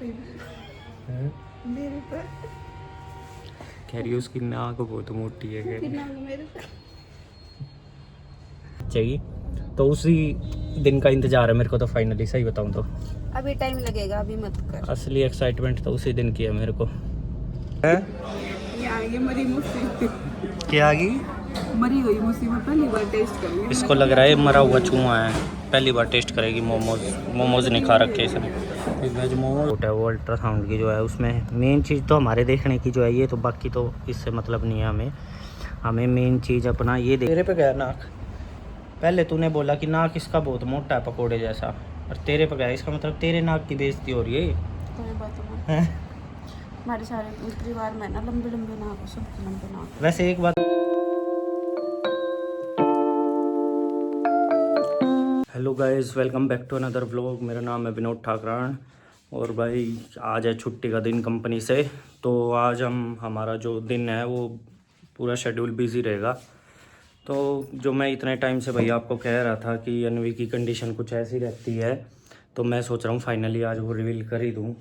हैं? मेरे पर कह रही है उसकी नाक बहुत मोटी है, कह रही है। मेरे पर चाहिए तो उसी दिन का इंतजार है मेरे को, तो फाइनली सही बताऊं तो अभी टाइम लगेगा, अभी मत कर। असली एक्साइटमेंट तो उसी दिन की है मेरे को। है? यहाँ ये मरी मुसीबत, क्या आ गई? मरी हुई मुसीबत पहली बार टेस्ट करेंगे। इसको लग रहा है मरा हुआ चूहा है, पहली बार टेस्ट करेगी मोमोज। मोमोज नहीं खा रखे इसने। वेज मोमोज है वो अल्ट्रासाउंड की जो है, उसमें मेन चीज़ तो हमारे देखने की जो है ये, तो बाकी तो इससे मतलब नहीं है हमें। हमें मेन चीज़ अपना ये तेरे पे गया नाक। पहले तूने बोला कि नाक इसका बहुत मोटा है पकोड़े जैसा, और तेरे पे गया, इसका मतलब तेरे नाक की बेइज्जती हो रही है। कोई बात नहीं, हैं? हमारे सारे परिवार में ना लंबे लंबे नाक, सब लंबे नाक। वैसे एक बात, hello guys, welcome back to another vlog. मेरा नाम है विनोद ठाकरान और भाई आज है छुट्टी का दिन कंपनी से, तो आज हमारा जो दिन है वो पूरा शेड्यूल बिजी रहेगा। तो जो मैं इतने टाइम से भैया आपको कह रहा था कि अनवी की कंडीशन कुछ ऐसी रहती है, तो मैं सोच रहा हूँ फाइनली आज वो रिवील कर ही दूँ।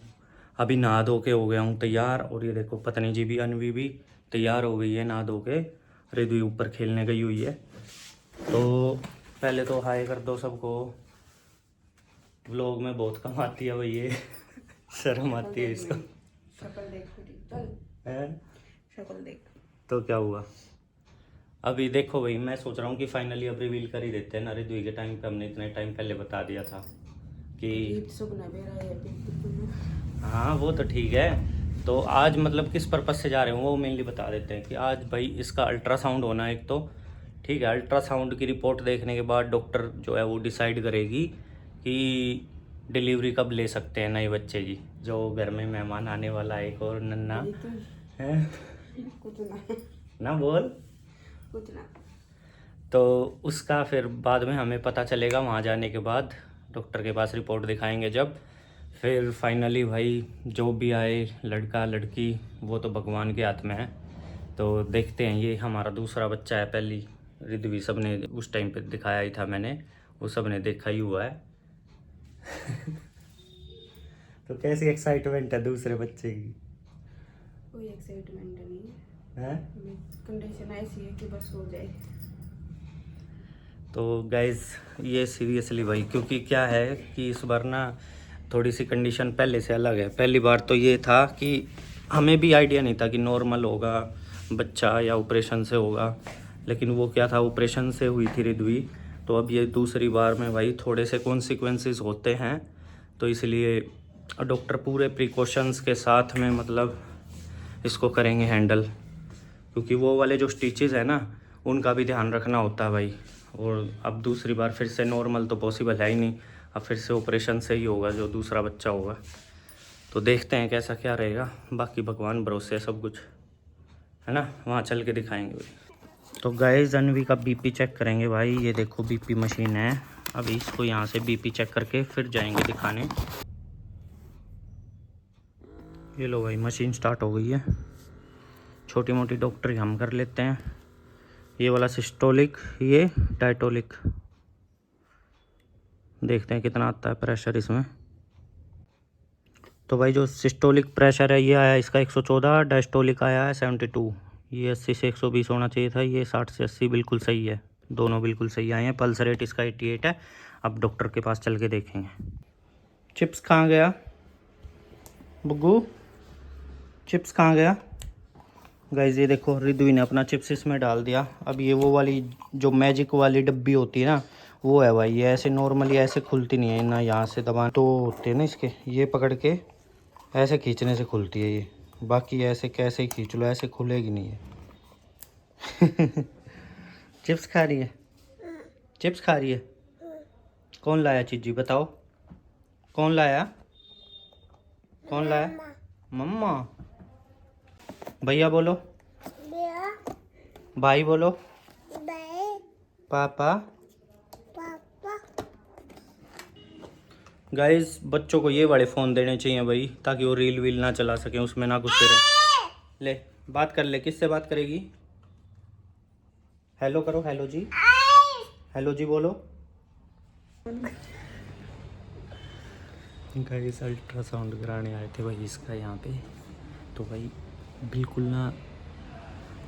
अभी नहा धो के हो गया हूँ तैयार, और ये देखो पत्नी जी भी, अनवी भी तैयार हो गई है नहा धो के। रिद्वी ऊपर खेलने गई हुई है। तो पहले तो हाय कर दो सबको। व्लॉग में बहुत कम आती है भाई ये शर्म आती है इसको। शक्ल देख चल, हैं? शक्ल देख। तो क्या हुआ? अभी देखो भाई, मैं सोच रहा हूँ कि फाइनली अब रिवील कर ही देते हैं ना। रिद्वी के टाइम पे हमने इतने टाइम पहले बता दिया था कि हाँ वो तो ठीक है। तो आज मतलब किस पर्पज़ से जा रहे हैं वो मेनली बता देते हैं कि आज भाई इसका अल्ट्रासाउंड होना है एक तो, ठीक है। अल्ट्रासाउंड की रिपोर्ट देखने के बाद डॉक्टर जो है वो डिसाइड करेगी कि डिलीवरी कब ले सकते हैं नए बच्चे की। जो घर में मेहमान आने वाला है एक और नन्ना है। कुछ ना, ना बोल कुछ ना। तो उसका फिर बाद में हमें पता चलेगा, वहाँ जाने के बाद डॉक्टर के पास रिपोर्ट दिखाएंगे जब। फिर फाइनली भाई जो भी आए, लड़का लड़की, वो तो भगवान के हाथ में है। तो देखते हैं, ये हमारा दूसरा बच्चा है। पहली रिद्वी सब ने उस टाइम पे दिखाया ही था मैंने, वो सब ने देखा ही हुआ है तो कैसी एक्साइटमेंट है दूसरे बच्चे की? कोई एक्साइटमेंट नहीं है? कंडीशन ऐसी है कि बस हो जाए। तो गाइज़ ये सीरियसली भाई, क्योंकि क्या है कि इस बार ना थोड़ी सी कंडीशन पहले से अलग है। पहली बार तो ये था कि हमें भी आइडिया नहीं था कि नॉर्मल होगा बच्चा या ऑपरेशन से होगा, लेकिन वो क्या था, ऑपरेशन से हुई थी रिद्वी। तो अब ये दूसरी बार में भाई थोड़े से कॉन्सिक्वेंसेस होते हैं, तो इसलिए डॉक्टर पूरे प्रिकॉशंस के साथ में मतलब इसको करेंगे हैंडल, क्योंकि वो वाले जो स्टिचेस है ना उनका भी ध्यान रखना होता है भाई। और अब दूसरी बार फिर से नॉर्मल तो पॉसिबल है ही नहीं, अब फिर से ऑपरेशन से ही होगा जो दूसरा बच्चा होगा। तो देखते हैं कैसा क्या रहेगा, बाकी भगवान भरोसे है सब कुछ, है ना। वहाँ चल के दिखाएंगे भाई। तो गाइस अनवी का बीपी चेक करेंगे भाई। ये देखो बीपी मशीन है, अभी इसको यहाँ से बीपी चेक करके फिर जाएंगे दिखाने। ये लो भाई मशीन स्टार्ट हो गई है। छोटी मोटी डॉक्टरी हम कर लेते हैं। ये वाला सिस्टोलिक, ये डायटोलिक। देखते हैं कितना आता है प्रेशर इसमें। तो भाई जो सिस्टोलिक प्रेशर है ये आया इसका 114, डायस्टोलिक आया है 72। ये 80 से 120 होना चाहिए था, ये 60 से 80 बिल्कुल सही है। दोनों बिल्कुल सही आए हैं। पल्स रेट इसका 88 है। अब डॉक्टर के पास चल के देखेंगे। चिप्स कहाँ गया बुग्गू? चिप्स कहाँ गया? गाइस ये देखो रिद्वी ने अपना चिप्स इसमें डाल दिया। अब ये वो वाली जो मैजिक वाली डब्बी होती है ना, वो है भाई। ये ऐसे नॉर्मली ऐसे खुलती नहीं है ना, यहाँ से दबा तो होते हैं ना इसके, ये पकड़ के ऐसे खींचने से खुलती है ये। बाकी ऐसे कैसे ही खींच लो ऐसे खुलेगी नहीं है चिप्स खा रही है? चिप्स खा रही है? कौन लाया चीजी बताओ? कौन लाया? कौन लाया? मम्मा। भैया बोलो, भाई बोलो, पापा। गाइस बच्चों को ये बड़े फ़ोन देने चाहिए भाई, ताकि वो रील वील ना चला सकें, उसमें ना घुसे रहे। ले बात कर ले, किससे बात करेगी? हेलो करो, हेलो जी, हेलो जी बोलो। गाइस अल्ट्रासाउंड कराने आए थे भाई इसका यहाँ पे। तो भाई बिल्कुल ना,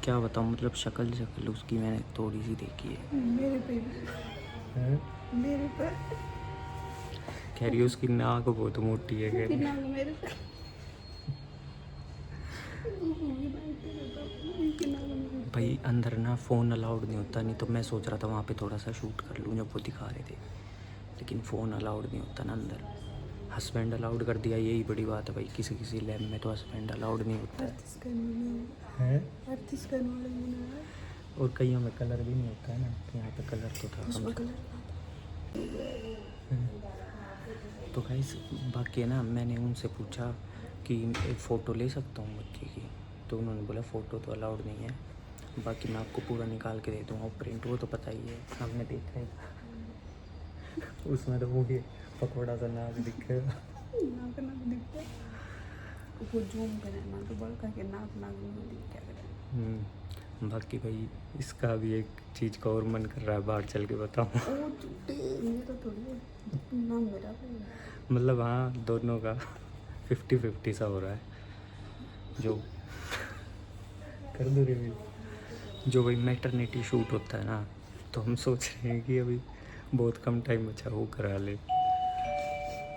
क्या बताऊँ, मतलब शक्ल उसकी मैंने थोड़ी सी देखी है। मेरे पे मेरे पे कह रही है उसकी नाक बहुत मोटी है। कह नाक मेरे पे भाई अंदर ना फ़ोन अलाउड नहीं होता, नहीं तो मैं सोच रहा था वहाँ पे थोड़ा सा शूट कर लूँ जब वो दिखा रहे थे, लेकिन फ़ोन अलाउड नहीं होता ना अंदर। हस्बैंड अलाउड कर दिया, यही बड़ी बात है भाई। किसी लैब में तो हस्बैंड अलाउड नहीं होता है। और कईयों में कलर भी नहीं होता है ना, तो यहाँ पे कलर तो था। तो गाइस बाकी है ना, मैंने उनसे पूछा कि एक फ़ोटो ले सकता हूँ बच्चे की, तो उन्होंने बोला फ़ोटो तो अलाउड नहीं है, बाकी मैं आपको पूरा निकाल के दे दूँगा। प्रिंट वो तो पता ही है, हमने देखा है उसमें तो वो ही पकौड़ा सा नाक दिखेगा। बाकी भाई इसका भी एक चीज़ का और मन कर रहा है बाहर चल के बताऊँ। मतलब हाँ, दोनों का 50-50 सा हो रहा है। जो कर दो रिव्यू, जो भाई मैटरनिटी शूट होता है ना, तो हम सोच रहे हैं कि अभी बहुत कम टाइम बचा वो करा ले।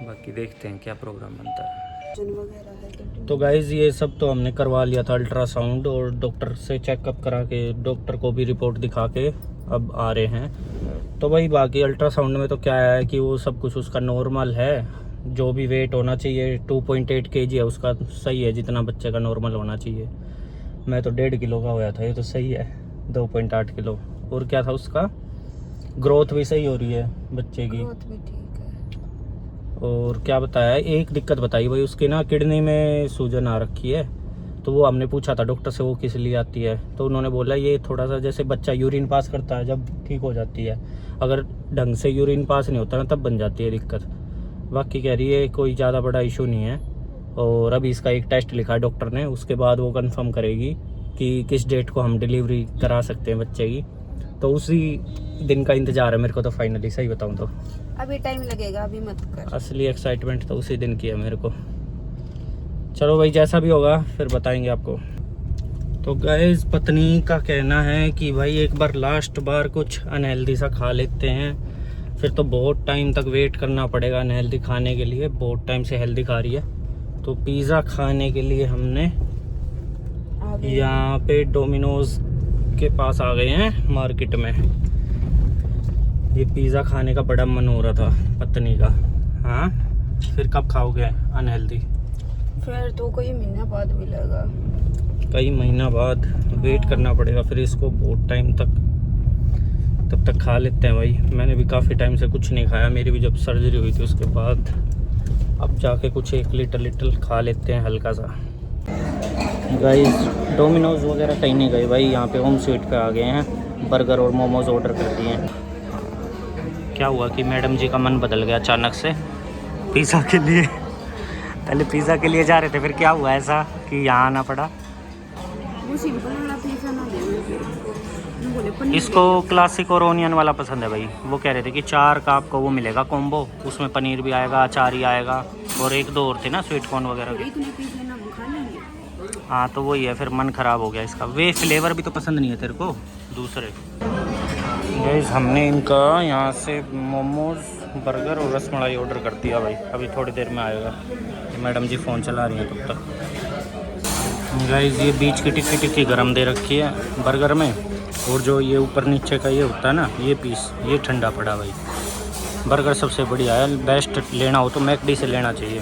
बाकी देखते हैं क्या प्रोग्राम बनता है। तो गाइज़ ये सब तो हमने करवा लिया था अल्ट्रासाउंड, और डॉक्टर से चेकअप करा के डॉक्टर को भी रिपोर्ट दिखा के अब आ रहे हैं। तो भाई बाकी अल्ट्रासाउंड में तो क्या है कि वो सब कुछ उसका नॉर्मल है, जो भी वेट होना चाहिए 2.8 kg है उसका, सही है जितना बच्चे का नॉर्मल होना चाहिए। मैं तो 1.5 किलो का होया था, ये तो सही है 2.8 किलो। और क्या था उसका, ग्रोथ भी सही हो रही है बच्चे की। और क्या बताया, एक दिक्कत बताई भाई उसकी ना, किडनी में सूजन आ रखी है। तो वो हमने पूछा था डॉक्टर से वो किस लिए आती है, तो उन्होंने बोला ये थोड़ा सा जैसे बच्चा यूरिन पास करता है जब ठीक हो जाती है, अगर ढंग से यूरिन पास नहीं होता ना तब बन जाती है दिक्कत। बाकी कह रही है कोई ज़्यादा बड़ा इशू नहीं है। और अभी इसका एक टेस्ट लिखा है डॉक्टर ने, उसके बाद वो कंफर्म करेगी कि किस डेट को हम डिलीवरी करा सकते हैं बच्चे की। तो उसी दिन का इंतज़ार है मेरे को तो, फाइनली सही बताऊँ तो अभी टाइम लगेगा, अभी मत कर। असली एक्साइटमेंट तो उसी दिन की है मेरे को। चलो भाई जैसा भी होगा फिर बताएंगे आपको। तो गाइस पत्नी का कहना है कि भाई एक बार लास्ट बार कुछ अनहेल्दी सा खा लेते हैं, फिर तो बहुत टाइम तक वेट करना पड़ेगा अनहेल्दी खाने के लिए। बहुत टाइम से हेल्दी खा रही है। तो पिज़्ज़ा खाने के लिए हमने यहाँ पे डोमिनोज के पास आ गए हैं मार्केट में। ये पिज़्ज़ा खाने का बड़ा मन हो रहा था पत्नी का। हाँ फिर कब खाओगे अनहेल्दी? फिर तो कई महीना बाद मिलेगा। कई महीना बाद वेट करना पड़ेगा फिर इसको बहुत टाइम तक। तब तक खा लेते हैं भाई। मैंने भी काफ़ी टाइम से कुछ नहीं खाया, मेरी भी जब सर्जरी हुई थी उसके बाद। अब जाके कुछ एक लिटल खा लेते हैं हल्का सा। गाइस डोमिनोज वगैरह कहीं नहीं गए भाई, यहाँ पे होम स्वीट पे आ गए हैं। बर्गर और मोमोज ऑर्डर कर दिए हैं। क्या हुआ कि मैडम जी का मन बदल गया अचानक से पिज़्ज़ा के लिए। पहले पिज़्ज़ा के लिए जा रहे थे, फिर क्या हुआ ऐसा कि यहाँ आना पड़ा? वो सिंपल वाला पिज़्ज़ा ना दे। इसको क्लासिक और ओनियन वाला पसंद है भाई। वो कह रहे थे कि 4 का आपको वो मिलेगा कॉम्बो, उसमें पनीर भी आएगा, अचार ही आएगा, और 1-2 और थे ना स्वीट कॉर्न वगैरह के। हाँ तो वही है, फिर मन ख़राब हो गया इसका। वे फ्लेवर भी तो पसंद नहीं है तेरे को दूसरे। गाइस हमने इनका यहाँ से मोमोज, बर्गर और रसमलाई ऑर्डर कर दिया भाई। अभी थोड़ी देर में आएगा। मैडम जी फ़ोन चला रही हैं तब तक। गाइस ये बीच की टिक्की गरम दे रखी है बर्गर में, और जो ये ऊपर नीचे का ये होता है ना ये पीस, ये ठंडा पड़ा भाई। बर्गर सबसे बढ़िया है, बेस्ट लेना हो तो मैकडी से लेना चाहिए।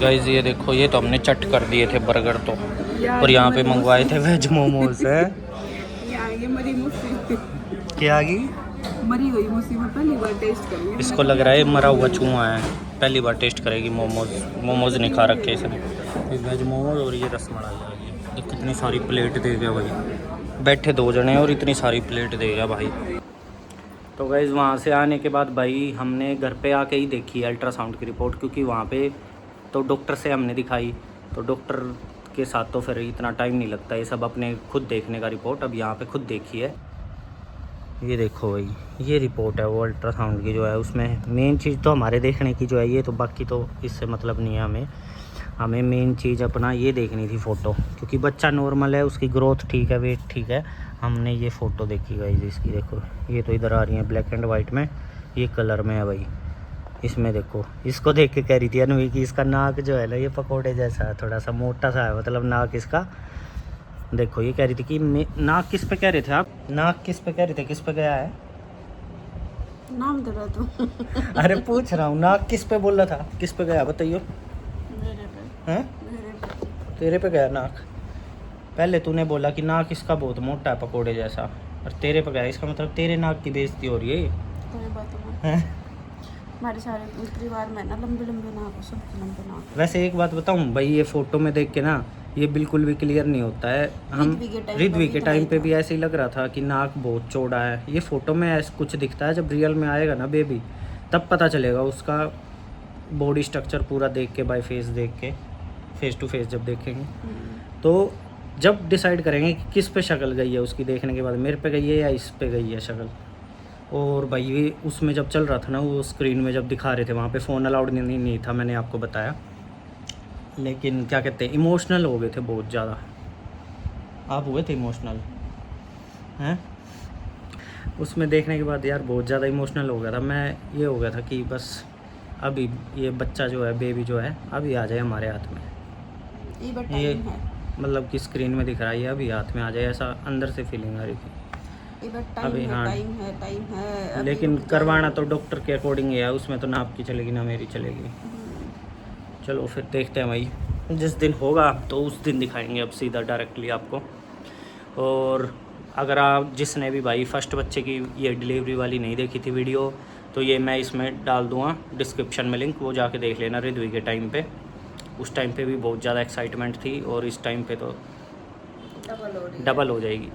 गाइस ये देखो, ये तो हमने चट कर दिए थे बर्गर तो, और यहाँ पे मंगवाए थे वेज मोमोज है। क्या आ गई? मरी हुई मुसी में पहली बार टेस्ट करूंगी। इसको लग रहा है मरा हुआ चूहा है, पहली बार टेस्ट करेगी मोमोज नहीं खा रखे इसने। ये वेज मोमोज और ये रसमलाई आ गई। ये कितनी सारी प्लेट दे गया भाई, बैठे 2 जने और इतनी सारी प्लेट दे गया भाई। तो गाइस वहाँ से आने के बाद भाई हमने घर पे आके ही देखी अल्ट्रासाउंड की रिपोर्ट, क्योंकि वहाँ पे तो डॉक्टर से हमने दिखाई, तो डॉक्टर के साथ तो फिर इतना टाइम नहीं लगता ये सब अपने खुद देखने का रिपोर्ट। अब यहाँ पे खुद देखी है। ये देखो भाई, ये रिपोर्ट है वो अल्ट्रासाउंड की जो है, उसमें मेन चीज़ तो हमारे देखने की जो है ये तो, बाकी तो इससे मतलब नहीं है हमें। हमें मेन चीज़ अपना ये देखनी थी फ़ोटो, क्योंकि बच्चा नॉर्मल है, उसकी ग्रोथ ठीक है, वेट ठीक है। हमने ये फ़ोटो देखी गाइस इसकी, देखो ये तो इधर आ रही है ब्लैक एंड वाइट में, ये कलर में है भाई। इसमें देखो, इसको देख के कह रही थी अनवी की इसका नाक जो है ना ये पकोड़े जैसा है, थोड़ा सा मोटा सा है, मतलब नाक इसका। देखो ये कह रही थी कि नाक किस पे कह रहे थे आप, नाक किस पे कह रहे थे, किस पे गया है? नाम दे रहा तू। अरे पूछ रहा हूँ, नाक किस पे बोल रहा था, किस पे गया बताइए? मेरे पे। हैं? मेरे पे। तेरे पे गया नाक? पहले तूने बोला कि नाक इसका बहुत मोटा है पकोड़े जैसा, और तेरे पे गया, इसका मतलब तेरे नाक की बेइज्जती हो रही है। कोई बात नहीं। हैं? हमारे सारे परिवार में ना लंबे लंबे नाक हो, सबके लंबे नाक। वैसे एक बात बताऊं भाई, ये फ़ोटो में देख के ना ये बिल्कुल भी क्लियर नहीं होता है। हम रिद्वी के टाइम पे भी ऐसे ही लग रहा था कि नाक बहुत चौड़ा है। ये फ़ोटो में ऐसा कुछ दिखता है, जब रियल में आएगा ना बेबी तब पता चलेगा उसका बॉडी स्ट्रक्चर पूरा देख के, बाय फेस देख के, फेस टू फेस जब देखेंगे तो जब डिसाइड करेंगे कि किस पे शक्ल गई है उसकी, देखने के बाद मेरे पे गई है या इस पे गई है शक्ल। और भाई ये उसमें जब चल रहा था ना, वो स्क्रीन में जब दिखा रहे थे, वहाँ पे फ़ोन अलाउड नहीं था, मैंने आपको बताया। लेकिन क्या कहते हैं, इमोशनल हो गए थे बहुत ज़्यादा। आप हुए थे इमोशनल हैं उसमें देखने के बाद? यार बहुत ज़्यादा इमोशनल हो गया था मैं। ये हो गया था कि बस अभी ये बच्चा जो है, बेबी जो है, अभी आ जाए हमारे हाथ में। ये मतलब कि स्क्रीन में दिख रहा है, ये अभी हाथ में आ जाए, ऐसा अंदर से फीलिंग आ रही थी अभी। हाँ टाइम है। लेकिन करवाना तो डॉक्टर के अकॉर्डिंग है, उसमें तो ना आपकी चलेगी ना मेरी चलेगी। चलो फिर देखते हैं भाई, जिस दिन होगा तो उस दिन दिखाएंगे अब सीधा डायरेक्टली आपको। और अगर आप जिसने भी भाई फर्स्ट बच्चे की ये डिलीवरी वाली नहीं देखी थी वीडियो, तो ये मैं इसमें डाल दूँगा डिस्क्रिप्शन में लिंक, वो जाके देख लेना। रिद्वी के टाइम पे, उस टाइम पे भी बहुत ज़्यादा एक्साइटमेंट थी, और इस टाइम पे तो डबल हो जाएगी।